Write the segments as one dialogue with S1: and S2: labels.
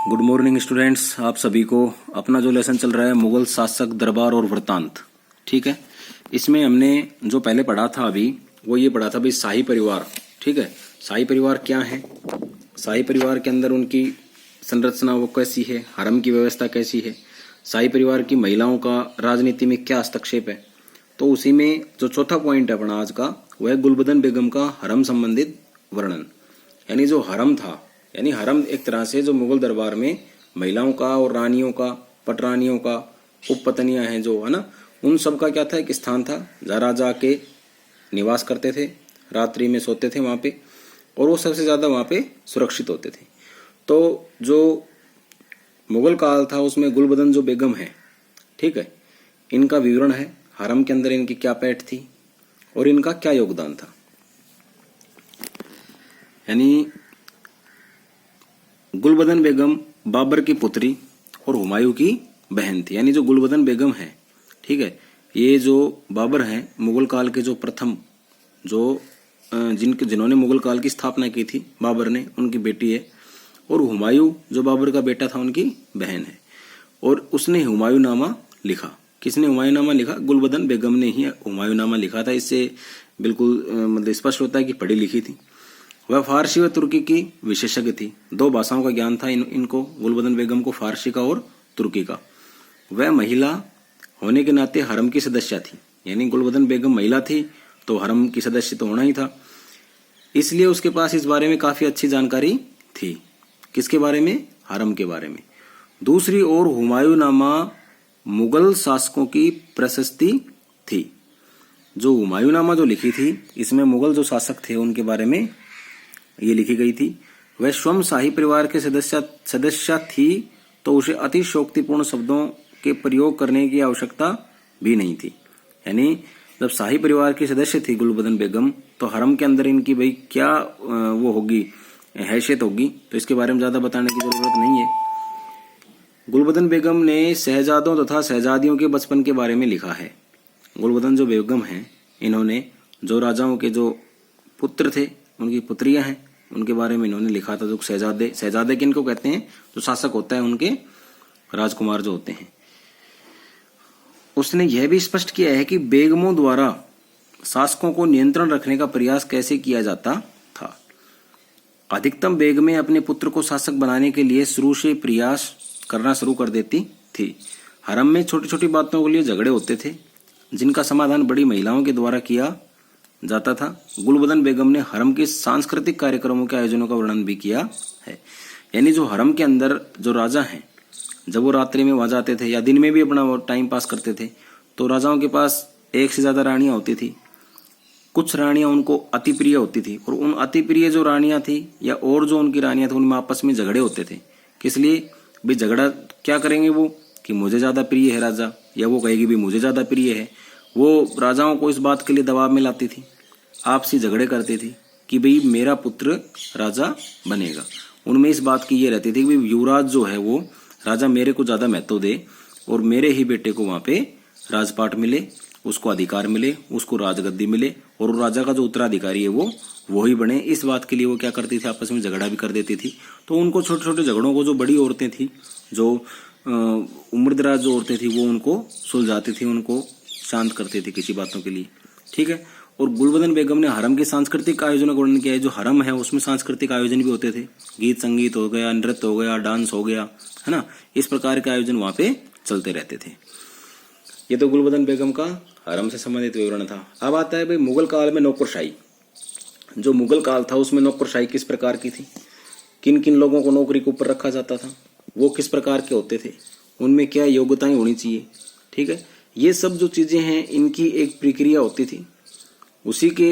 S1: Good morning students. आप सभी को अपना जो लेसन चल रहा है मुगल शासक दरबार और वृत्तांत, ठीक है। इसमें हमने जो पहले पढ़ा था अभी वो ये पढ़ा था भाई शाही परिवार, ठीक है। शाही परिवार क्या है, शाही परिवार के अंदर उनकी संरचना वो कैसी है, हरम की व्यवस्था कैसी है, शाही परिवार की महिलाओं का राजनीति में क्या हस्तक्षेप है। तो उसी में जो चौथा पॉइंट है अपना आज का वह है गुलबदन बेगम का हरम संबंधित वर्णन। यानी जो हरम था, यानी हरम एक तरह से जो मुगल दरबार में महिलाओं का और रानियों का, पटरानियों का, उपपत्नियां हैं जो है ना, उन सब का क्या था, एक स्थान था जहाँ राजा के निवास करते थे, रात्रि में सोते थे वहां पे, और वो सबसे ज्यादा वहां पे सुरक्षित होते थे। तो जो मुगल काल था उसमें गुलबदन जो बेगम है, ठीक है, इनका विवरण है हरम के अंदर इनकी क्या पैठ थी और इनका क्या योगदान था। यानी गुलबदन बेगम बाबर की पुत्री और हुमायूं की बहन थी। यानी जो गुलबदन बेगम है, ठीक है, ये जो बाबर हैं मुगल काल के जो प्रथम जो जिन्होंने मुगल काल की स्थापना की थी बाबर ने, उनकी बेटी है। और हुमायूं जो बाबर का बेटा था उनकी बहन है। और उसने हुमायूंनामा लिखा। किसने हुमायूंनामा लिखा? गुलबदन बेगम ने ही हुमायूंनामा लिखा था। इससे बिल्कुल मतलब स्पष्ट होता है कि पढ़ी लिखी थी। वह फारसी व तुर्की की विशेषज्ञ थी। दो भाषाओं का ज्ञान था इनको, गुलबदन बेगम को फारसी का और तुर्की का। वह महिला होने के नाते हरम की सदस्य थी। यानी गुलबदन बेगम महिला थी तो हरम की सदस्य तो होना ही था, इसलिए उसके पास इस बारे में काफी अच्छी जानकारी थी। किसके बारे में? हरम के बारे में। दूसरी ओर हुमायूंनामा मुगल शासकों की प्रशस्ति थी। जो हुमायूंनामा जो लिखी थी इसमें मुगल जो शासक थे उनके बारे में ये लिखी गई थी। वह स्वयं शाही परिवार के सदस्य थी तो उसे अतिशयोक्तिपूर्ण शब्दों के प्रयोग करने की आवश्यकता भी नहीं थी। यानी जब शाही परिवार की सदस्य थी गुलबदन बेगम, तो हरम के अंदर इनकी भाई क्या वो होगी, हैसियत होगी, तो इसके बारे में ज्यादा बताने की जरूरत नहीं है। गुलबदन बेगम ने शहजादों तथा शहजादियों के बचपन के बारे में लिखा है। गुलबदन जो बेगम हैं, इन्होंने जो राजाओं के जो पुत्र थे, उनकी पुत्रियां हैं, उनके बारे में इन्होंने लिखा था। जो शहजादे किनको कहते हैं? जो शासक होता है उनके राजकुमार जो होते हैं। उसने यह भी स्पष्ट किया है कि बेगमों द्वारा शासकों को नियंत्रण रखने का प्रयास कैसे किया जाता था। अधिकतम बेगमें अपने पुत्र को शासक बनाने के लिए शुरू से प्रयास करना शुरू कर देती थी। हरम में छोटी छोटी बातों के लिए झगड़े होते थे जिनका समाधान बड़ी महिलाओं के द्वारा किया जाता था। गुलबदन बेगम ने हरम के सांस्कृतिक कार्यक्रमों के आयोजनों का वर्णन भी किया है। यानी जो हरम के अंदर जो राजा हैं, जब वो रात्रि में वहां जाते थे या दिन में भी अपना टाइम पास करते थे, तो राजाओं के पास एक से ज्यादा रानियां होती थी। कुछ रानियां उनको अति प्रिय होती थी, और उन अति प्रिय जो रानियां थी या और जो उनकी रानियां थी उनमें आपस में झगड़े होते थे। किस लिए? भाई झगड़ा क्या करेंगे वो कि मुझे ज्यादा प्रिय है राजा, या वो कहेगी भी मुझे ज्यादा प्रिय है। वो राजाओं को इस बात के लिए दबाव में लाती थी, आपसी झगड़े करती थी कि भाई मेरा पुत्र राजा बनेगा। उनमें इस बात की ये रहती थी कि युवराज जो है वो राजा मेरे को ज्यादा महत्व दे और मेरे ही बेटे को वहां पे राजपाट मिले, उसको अधिकार मिले, उसको राजगद्दी मिले, और राजा का जो उत्तराधिकारी है वो ही बने। इस बात के लिए वो क्या करती थी, आपस में झगड़ा भी कर देती थी। तो उनको छोटे छोटे झगड़ों को जो बड़ी औरतें थी, जो उम्रदराज जो औरतें थी, वो उनको सुलझाती थी, उनको शांत करती थी किसी बातों के लिए, ठीक है। और गुलबदन बेगम ने हरम के सांस्कृतिक आयोजनों का वर्णन किया है। जो हरम है उसमें सांस्कृतिक आयोजन भी होते थे, गीत संगीत हो गया, नृत्य हो गया, डांस हो गया, है ना, इस प्रकार के आयोजन वहां पे चलते रहते थे। ये तो गुलबदन बेगम का हरम से संबंधित विवरण था। अब आता है भाई मुगल काल में नौकरशाही। जो मुगल काल था उसमें नौकरशाही किस प्रकार की थी, किन किन लोगों को नौकरी के ऊपर रखा जाता था, वो किस प्रकार के होते थे, उनमें क्या योग्यताएं होनी चाहिए, ठीक है। ये सब जो चीजें हैं इनकी एक प्रक्रिया होती थी, उसी के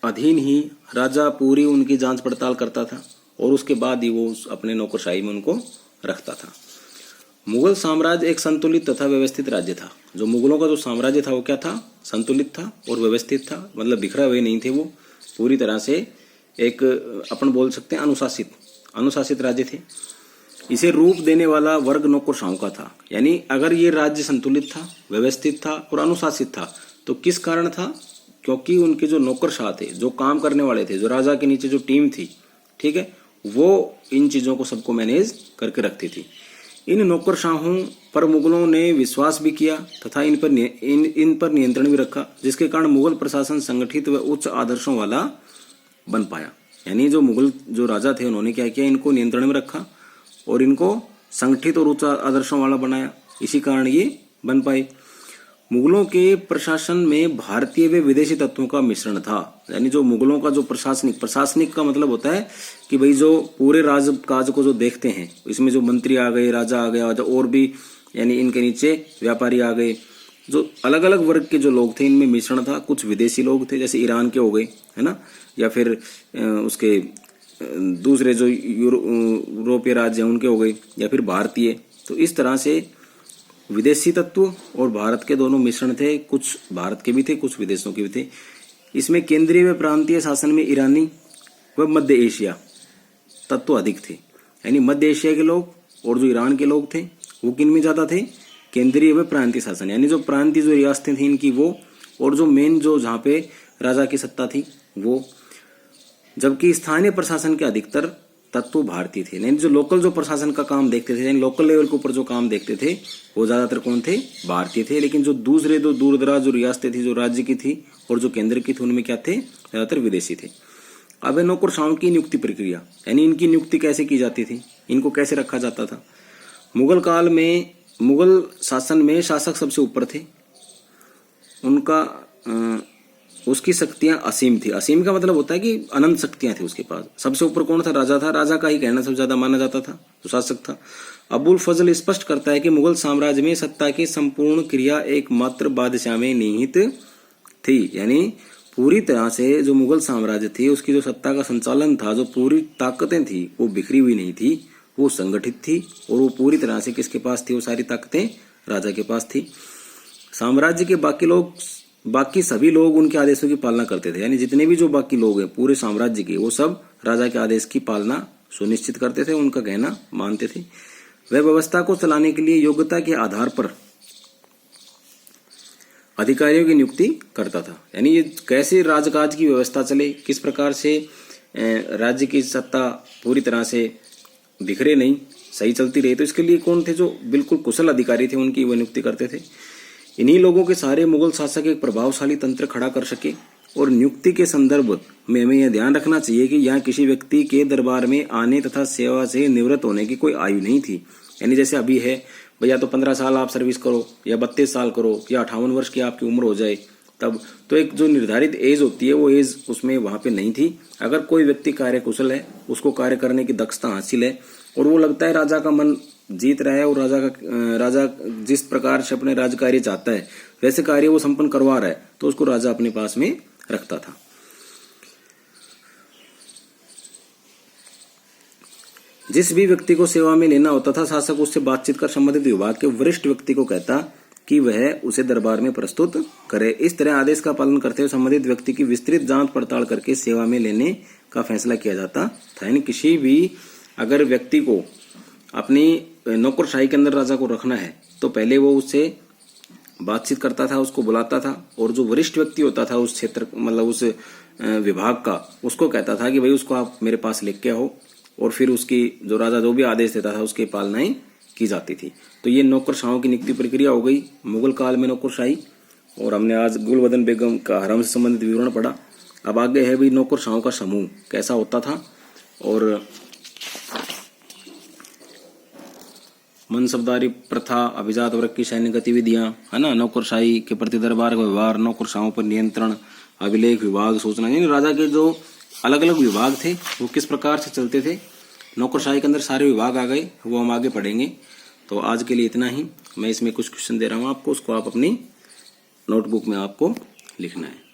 S1: अधीन ही राजा पूरी उनकी जांच पड़ताल करता था और उसके बाद ही वो अपने नौकरशाही में उनको रखता था। मुगल साम्राज्य एक संतुलित तथा व्यवस्थित राज्य था। जो मुगलों का जो साम्राज्य था वो क्या था? संतुलित था और व्यवस्थित था। मतलब बिखरा हुए नहीं थे, वो पूरी तरह से एक अपन बोल सकते हैं अनुशासित राज्य थे। इसे रूप देने वाला वर्ग नौकरशाहों का था। यानी अगर ये राज्य संतुलित था, व्यवस्थित था और अनुशासित था तो किस कारण था? क्योंकि उनके जो नौकरशाह थे, जो काम करने वाले थे, जो राजा के नीचे जो टीम थी, ठीक है, वो इन चीजों को सबको मैनेज करके रखती थी। इन नौकरशाहों पर मुगलों ने विश्वास भी किया तथा इन पर नियंत्रण भी रखा, जिसके कारण मुगल प्रशासन संगठित व उच्च आदर्शों वाला बन पाया। यानी जो मुगल जो राजा थे उन्होंने क्या किया, इनको नियंत्रण में रखा और इनको संगठित और उच्च आदर्शों वाला बनाया, इसी कारण ये बन पाए। मुगलों के प्रशासन में भारतीय व विदेशी तत्वों का मिश्रण था। यानी जो मुगलों का जो प्रशासनिक का मतलब होता है कि भाई जो पूरे राजकाज को जो देखते हैं, इसमें जो मंत्री आ गए, राजा आ गया, और भी यानी इनके नीचे व्यापारी आ गए, जो अलग अलग वर्ग के जो लोग थे इनमें मिश्रण था। कुछ विदेशी लोग थे, जैसे ईरान के हो गए, है ना, या फिर उसके दूसरे जो यूरोपीय राज्य हैं उनके हो गए, या फिर भारतीय। तो इस तरह से विदेशी तत्व और भारत के दोनों मिश्रण थे, कुछ भारत के भी थे, कुछ विदेशों के भी थे। इसमें केंद्रीय व प्रांतीय शासन में ईरानी व मध्य एशिया तत्व अधिक थे। यानी मध्य एशिया के लोग और जो ईरान के लोग थे वो किन में ज्यादा थे, केंद्रीय व प्रांतीय शासन, यानी जो प्रांतीय जो रियासतें थी इनकी वो, और जो मेन जो जहाँ पे राजा की सत्ता थी वो। जबकि स्थानीय प्रशासन के अधिकतर तत्व भारतीय थे। यानी जो लोकल जो प्रशासन का काम देखते थे, यानी लोकल लेवल के ऊपर जो काम देखते थे वो ज्यादातर कौन थे, भारतीय थे। लेकिन जो दूसरे जो दूर दराज जो रियासतें थी, जो राज्य की थी और जो केंद्र की थी, उनमें क्या थे, ज्यादातर विदेशी थे। अब नौकरशाहों की नियुक्ति प्रक्रिया, यानी इनकी नियुक्ति कैसे की जाती थी, इनको कैसे रखा जाता था। मुगल काल में मुगल शासन में शासक सबसे ऊपर थे, उनका उसकी शक्तियां असीम थी। असीम का मतलब होता है कि अनंत शक्तियां थी उसके पास। सबसे ऊपर कौन था, राजा था, राजा का ही कहना सबसे ज्यादा माना जाता था, जो शासक था। अबुल फजल स्पष्ट करता है कि मुगल साम्राज्य में सत्ता की संपूर्ण क्रिया एकमात्र बादशाह में निहित थी। यानी पूरी तरह से जो मुगल साम्राज्य थी उसकी जो सत्ता का संचालन था, जो पूरी ताकतें थी वो बिखरी हुई नहीं थी, वो संगठित थी और वो पूरी तरह से किसके पास थी, वो सारी ताकतें राजा के पास थी। साम्राज्य के बाकी सभी लोग उनके आदेशों की पालना करते थे। यानी जितने भी जो बाकी लोग हैं पूरे साम्राज्य के, वो सब राजा के आदेश की पालना सुनिश्चित करते थे, उनका कहना मानते थे। वह व्यवस्था को चलाने के लिए योग्यता के आधार पर अधिकारियों की नियुक्ति करता था। यानी ये कैसे राजकाज की व्यवस्था चले, किस प्रकार से राज्य की सत्ता पूरी तरह से बिखरे नहीं, सही चलती रही, तो इसके लिए कौन थे, जो बिल्कुल कुशल अधिकारी थे, उनकी वह नियुक्ति करते थे। इन्हीं लोगों के सहारे मुगल शासक एक प्रभावशाली तंत्र खड़ा कर सके। और नियुक्ति के संदर्भ में हमें यह ध्यान रखना चाहिए कि यहाँ किसी व्यक्ति के दरबार में आने तथा सेवा से निवृत्त होने की कोई आयु नहीं थी। यानी जैसे अभी है भैया, तो 15 साल आप सर्विस करो या 32 साल करो या 58 वर्ष की आपकी उम्र हो जाए तब, तो एक जो निर्धारित एज होती है वो एज उसमें वहां पे नहीं थी। अगर कोई व्यक्ति कार्य कुशल है, उसको कार्य करने की दक्षता हासिल है और वो लगता है राजा का मन जीत रहा है और राजा जिस प्रकार से अपने राज कार्य चाहता है वैसे कार्य वो संपन्न करवा रहा है, तो उसको राजा अपने पास में रखता था। जिस भी व्यक्ति को सेवा में लेना होता था, शासक उससे बातचीत कर संबंधित विभाग के वरिष्ठ व्यक्ति को कहता कि वह उसे दरबार में प्रस्तुत करे। इस तरह आदेश का पालन करते हुए संबंधित व्यक्ति की विस्तृत जांच पड़ताल करके सेवा में लेने का फैसला किया जाता था। यानी किसी भी अगर व्यक्ति को अपनी नौकरशाही के अंदर राजा को रखना है तो पहले वो उससे बातचीत करता था, उसको बुलाता था, और जो वरिष्ठ व्यक्ति होता था उस क्षेत्र मतलब उस विभाग का, उसको कहता था कि भाई उसको आप मेरे पास लेके आओ, और फिर उसकी जो राजा जो भी आदेश देता था उसकी पालनाएं की जाती थी। तो ये नौकरशाहों की नियुक्ति प्रक्रिया हो गई मुगल काल में नौकरशाही। और हमने आज गुलबदन बेगम का हरम से संबंधित विवरण पढ़ा। अब आगे है भी नौकरशाहों का समूह कैसा होता था और मनसबदारी प्रथा, अभिजात वर्ग की सैन्य गतिविधियां, है ना, नौकरशाही के प्रति दरबार का व्यवहार, नौकरशाहों पर नियंत्रण, अभिलेख विभाग, सूचना, यानी राजा के जो अलग अलग विभाग थे वो किस प्रकार से चलते थे। नौकरशाही के अंदर सारे विभाग आ गए, वो हम आगे पढ़ेंगे। तो आज के लिए इतना ही। मैं इसमें कुछ क्वेश्चन दे रहा हूँ आपको, उसको आप अपनी नोटबुक में आपको लिखना है।